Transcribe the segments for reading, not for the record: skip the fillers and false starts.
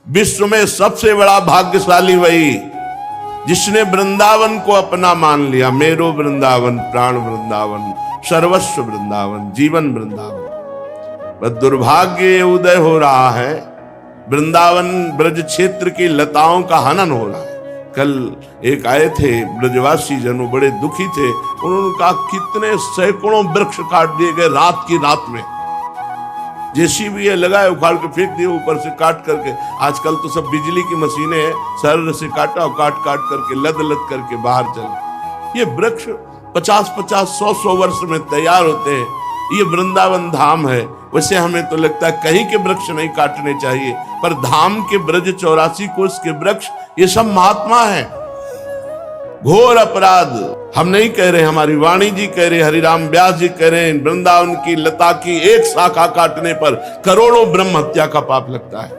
विश्व में सबसे बड़ा भाग्यशाली वही जिसने वृंदावन को अपना मान लिया। मेरो वृंदावन, प्राण वृंदावन, सर्वस्व वृंदावन, जीवन वृंदावन। पर दुर्भाग्य ये उदय हो रहा है, वृंदावन ब्रज क्षेत्र की लताओं का हनन हो रहा है। कल एक आए थे ब्रजवासी जनों, बड़े दुखी थे। उन्होंने कहा कितने सैकड़ों वृक्ष काट दिए गए रात की रात में। जेसीबी ये लगाए, उखाड़ के फेंक दिए ऊपर से काट करके। आजकल तो सब बिजली की मशीनें हैं, सरल से काटा और काट काट करके लद लद करके बाहर चले। ये वृक्ष 50-50, 100-100 वर्ष में तैयार होते हैं। ये वृंदावन धाम है। वैसे हमें तो लगता है कहीं के वृक्ष नहीं काटने चाहिए, पर धाम के ब्रज 84 कोष के वृक्ष ये सब महात्मा है। घोर अपराध हम नहीं कह रहे, हमारी वाणी जी कह रहे, हरिराम व्यास जी कह रहे हैं, वृंदावन की लता की एक शाखा काटने पर करोड़ों ब्रह्म हत्या का पाप लगता है,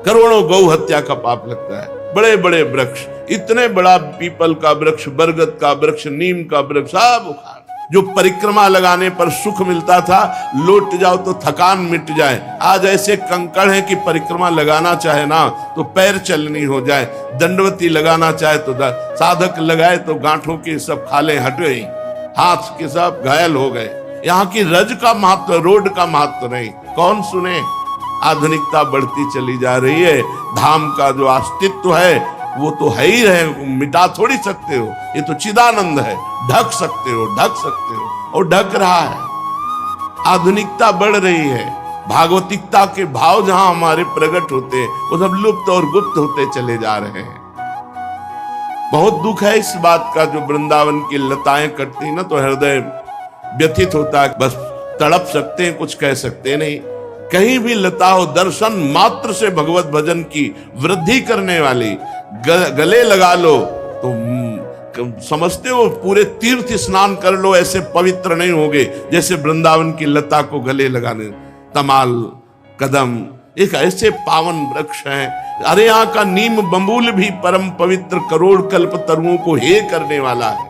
करोड़ों गौ हत्या का पाप लगता है। बड़े बड़े वृक्ष, इतने बड़ा पीपल का वृक्ष, बरगद का वृक्ष, नीम का वृक्ष, सब उखाड़। जो परिक्रमा लगाने पर सुख मिलता था, लौट जाओ तो थकान मिट जाए, आज ऐसे कंकड़ है कि परिक्रमा लगाना चाहे ना तो पैर चलनी हो जाए, दंडवती लगाना चाहे तो साधक लगाए तो गांठों के सब खाले हट गई, हाथ के सब घायल हो गए। यहाँ की रज का महत्व, रोड का महत्व नहीं, कौन सुने। आधुनिकता बढ़ती चली जा रही है। धाम का जो अस्तित्व है वो तो है ही रहे, मिटा थोड़ी सकते हो। ये तो चिदानंद है, ढक सकते हो, ढक सकते हो, और ढक रहा है। आधुनिकता बढ़ रही है, भागवतिकता के भाव जहां हमारे प्रकट होते हैं वो सब लुप्त और गुप्त होते चले जा रहे हैं। बहुत दुख है इस बात का। जो वृंदावन की लताएं कटती ना तो हृदय व्यथित होता है। बस तड़प सकते हैं, कुछ कह सकते नहीं। कहीं भी लता हो, दर्शन मात्र से भगवत भजन की वृद्धि करने वाली, गले लगा लो तो समझते हो पूरे तीर्थ स्नान कर लो, ऐसे पवित्र नहीं होगे जैसे वृंदावन की लता को गले लगाने। तमाल, कदम एक ऐसे पावन वृक्ष हैं। अरे यहाँ का नीम बबूल भी परम पवित्र, करोड़ कल्प तरुओं को हे करने वाला है।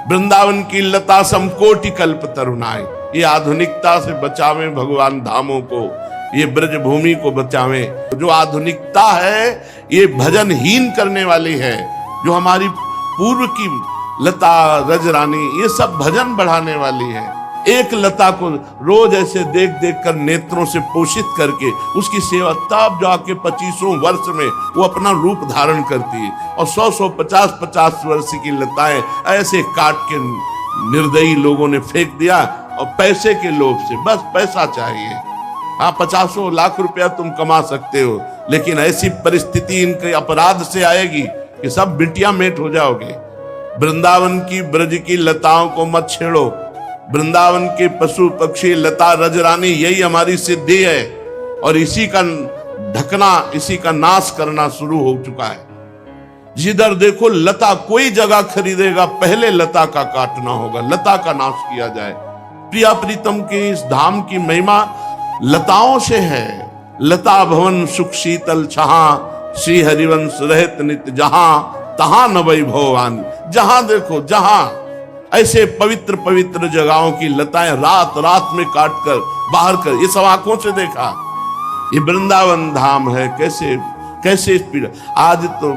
वृंदावन की लता समकोटि कल्प तरुणाए। ये आधुनिकता से बचावे भगवान धामों को, ये ब्रज भूमि को बचावे। जो आधुनिकता है ये भजनहीन करने वाली है। जो हमारी पूर्व की लता, रजरानी, ये सब भजन बढ़ाने वाली है। एक लता को रोज ऐसे देख देख कर नेत्रों से पोषित करके उसकी सेवा, तब जाके 25 वर्ष में वो अपना रूप धारण करती है। और 100-100, 50-50 वर्ष की लताएं ऐसे काट के निर्दयी लोगों ने फेंक दिया, और पैसे के लोभ से, बस पैसा चाहिए। हाँ, 50 लाख रुपया तुम कमा सकते हो, लेकिन ऐसी परिस्थिति इनके अपराध से आएगी कि सब बिटिया मेट हो जाओगे। वृंदावन की ब्रज की लताओं को मत छेड़ो। वृंदावन के पशु पक्षी, लता, रजरानी, यही हमारी सिद्धि है। और इसी का ढकना, इसी का नाश करना शुरू हो चुका है। जिधर देखो लता, कोई जगह खरीदेगा पहले लता का काटना होगा, लता का नाश किया जाए। प्रिया प्रीतम की इस धाम की महिमा लताओं से है। लता भवन सुख शीतल छहा, श्री हरिवंश रहत नित जहां, तहां न वैभवान। जहां देखो, जहां ऐसे पवित्र पवित्र जगहों की लताएं रात रात में काट कर बाहर कर, ये सब आंखों से देखा। ये वृंदावन धाम है। कैसे कैसे पीड़ा। आज तो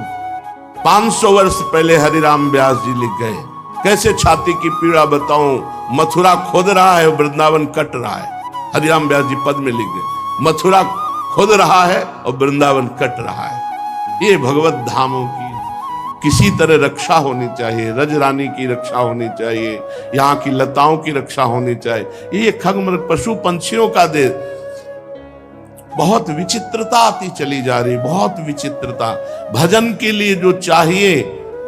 500 वर्ष पहले हरिराम व्यास जी लिख गए, कैसे छाती की पीड़ा बताऊं। मथुरा खोद रहा है, वृंदावन कट रहा है। हरिराम व्यास जी पद में लिख गए, मथुरा खोद रहा है और वृंदावन कट रहा है। ये भगवत धामों की किसी तरह रक्षा होनी चाहिए। रजरानी की रक्षा होनी चाहिए, यहाँ की लताओं की रक्षा होनी चाहिए। ये खगमृग पशु पंछियों का देश। बहुत विचित्रता आती चली जा रही, बहुत विचित्रता। भजन के लिए जो चाहिए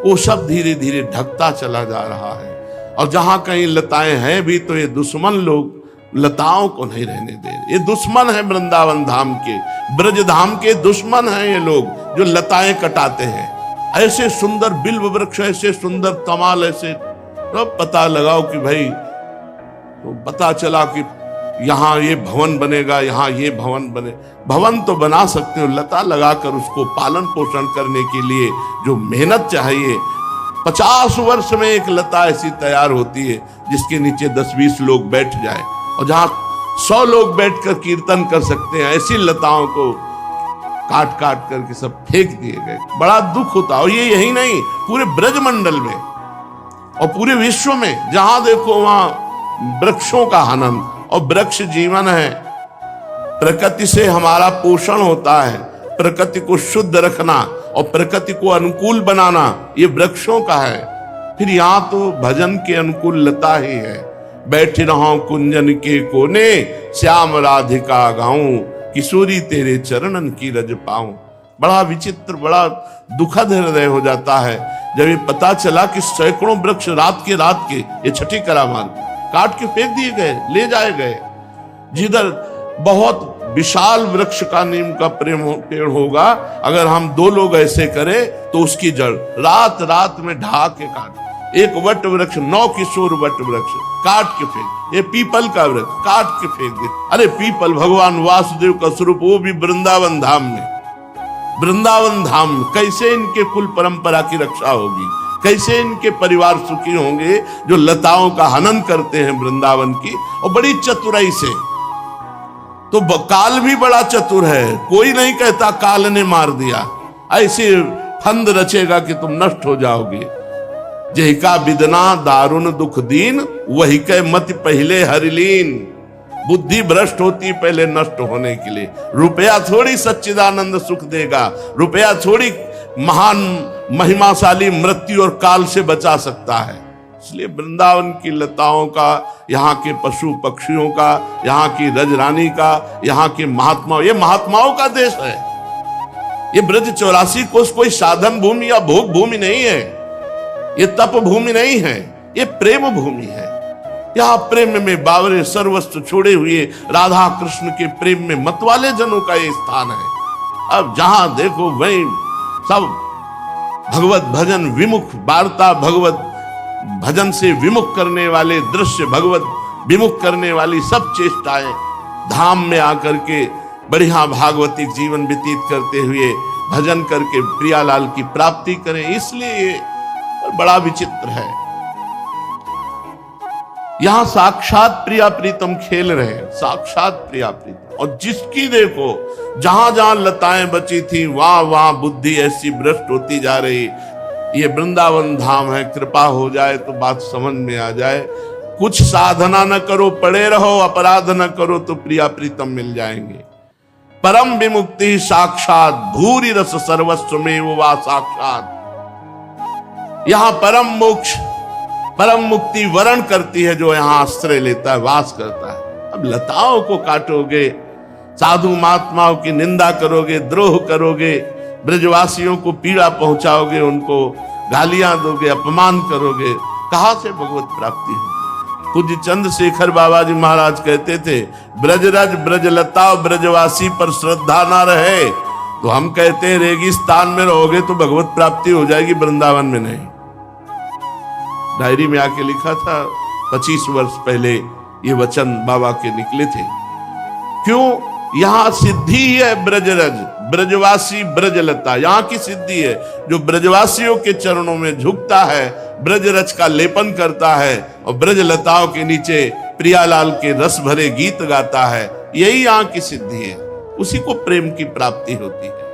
वो सब धीरे धीरे ढकता चला जा रहा है। और जहां कहीं लताएं हैं भी तो ये दुश्मन लोग लताओं को नहीं रहने दे रहे। ये दुश्मन है वृंदावन धाम के, ब्रज धाम के दुश्मन हैं ये लोग जो लताएं कटाते हैं। ऐसे सुंदर बिल्व वृक्ष, ऐसे सुंदर तमाल, ऐसे तो पता लगाओ कि भाई, तो पता चला कि यहाँ ये भवन बनेगा, यहाँ ये भवन बने। भवन तो बना सकते हो, लता लगाकर उसको पालन पोषण करने के लिए जो मेहनत चाहिए। 50 वर्ष में एक लता ऐसी तैयार होती है जिसके नीचे 10-20 लोग बैठ जाए, और जहाँ 100 लोग बैठकर कीर्तन कर सकते हैं, ऐसी लताओं को काट काट करके सब फेंक दिए गए। बड़ा दुख होता। और ये यही नहीं, पूरे ब्रजमंडल में और पूरे विश्व में जहां देखो वहां वृक्षों का हनन। और वृक्ष जीवन है, प्रकृति से हमारा पोषण होता है, प्रकृति को शुद्ध रखना और प्रकृति को अनुकूल बनाना ये वृक्षों का है। फिर यहाँ तो भजन के अनुकूल लता ही है। बैठे रहो कुंजन के कोने, श्याम राधिका गाऊं, किशोरी तेरे चरणन की रज पाऊं। बड़ा विचित्र, बड़ा दुखद हृदय हो जाता है जब ये पता चला कि सैकड़ों वृक्ष रात के ये छठी करामात काट के फेंक दिए गए, ले जाए गए। जिधर बहुत विशाल वृक्ष का नीम का पेड़ होगा, अगर हम 2 लोग ऐसे करें तो उसकी जड़ रात रात में ढा के काट। एक वट वृक्ष, 9 किशोर वट वृक्ष काट के फेंक। ये पीपल का वृक्ष काट के फेंक दे। अरे पीपल भगवान वासुदेव का स्वरूप, वो भी वृंदावन धाम में। वृंदावन धाम में कैसे इनके कुल परंपरा की रक्षा होगी, कैसे इनके परिवार सुखी होंगे जो लताओं का हनन करते हैं वृंदावन की, और बड़ी चतुराई से। तो काल भी बड़ा चतुर है, कोई नहीं कहता काल ने मार दिया। ऐसे फंद रचेगा कि तुम नष्ट हो जाओगे। जय का विदना दारुण दुख दीन, वही के मत पहले हरिलीन। बुद्धि भ्रष्ट होती पहले नष्ट होने के लिए। रुपया थोड़ी सच्चिदानंद सुख देगा, रुपया थोड़ी महान महिमाशाली मृत्यु और काल से बचा सकता है। इसलिए वृंदावन की लताओं का, यहाँ के पशु पक्षियों का, यहाँ की रजरानी का, यहाँ के महात्माओं, ये महात्माओं का देश है। ये ब्रज 84 कोस कोई साधन भूमि या भोग भूमि नहीं है, ये तप भूमि नहीं है, ये प्रेम भूमि है। यहाँ प्रेम में बावरे सर्वस्व छोड़े हुए राधा कृष्ण के प्रेम में मतवाले जनों का ये स्थान है। अब जहां देखो वही सब भगवत भजन विमुख वार्ता, भगवत भजन से विमुख करने वाले दृश्य, भगवत विमुख करने वाली सब चेष्टाएं, धाम में आकर के बढ़िया भागवतिक जीवन व्यतीत करते हुए भजन करके प्रियालाल की प्राप्ति करें। इसलिए बड़ा विचित्र है, यहां साक्षात प्रिया प्रीतम खेल रहे हैं, साक्षात प्रिया प्रीतम। और जिसकी देखो जहां जहां लताएं बची थी वहां वहां बुद्धि ऐसी भ्रष्ट होती जा रही। ये वृंदावन धाम है, कृपा हो जाए तो बात समझ में आ जाए। कुछ साधना न करो, पड़े रहो, अपराध न करो तो प्रिया प्रीतम मिल जाएंगे। परम विमुक्ति साक्षात, भूरि रस सर्वस्व में वो वा साक्षात। यहां परम मोक्ष, परम मुक्ति वरण करती है जो यहां आश्रय लेता है, वास करता है। अब लताओं को काटोगे, साधु महात्माओं की निंदा करोगे, द्रोह करोगे, ब्रजवासियों को पीड़ा पहुंचाओगे, उनको गालियां दोगे, अपमान करोगे, कहां से भगवत प्राप्ति हो। पूज्य चंद्रशेखर बाबा जी महाराज कहते थे, ब्रजरज ब्रजलता ब्रजवासी पर श्रद्धा ना रहे तो हम कहते हैं रेगिस्तान में रहोगे तो भगवत प्राप्ति हो जाएगी, वृंदावन में नहीं। डायरी में आके लिखा था, 25 वर्ष पहले ये वचन बाबा के निकले थे। क्यों? यहां सिद्धि है ब्रजरज, ब्रजवासी ब्रजलता, यहां की सिद्धि है। जो ब्रजवासियों के चरणों में झुकता है, ब्रजरज का लेपन करता है और ब्रजलताओं के नीचे प्रियालाल के रस भरे गीत गाता है, यही यहां की सिद्धि है। उसी को प्रेम की प्राप्ति होती है।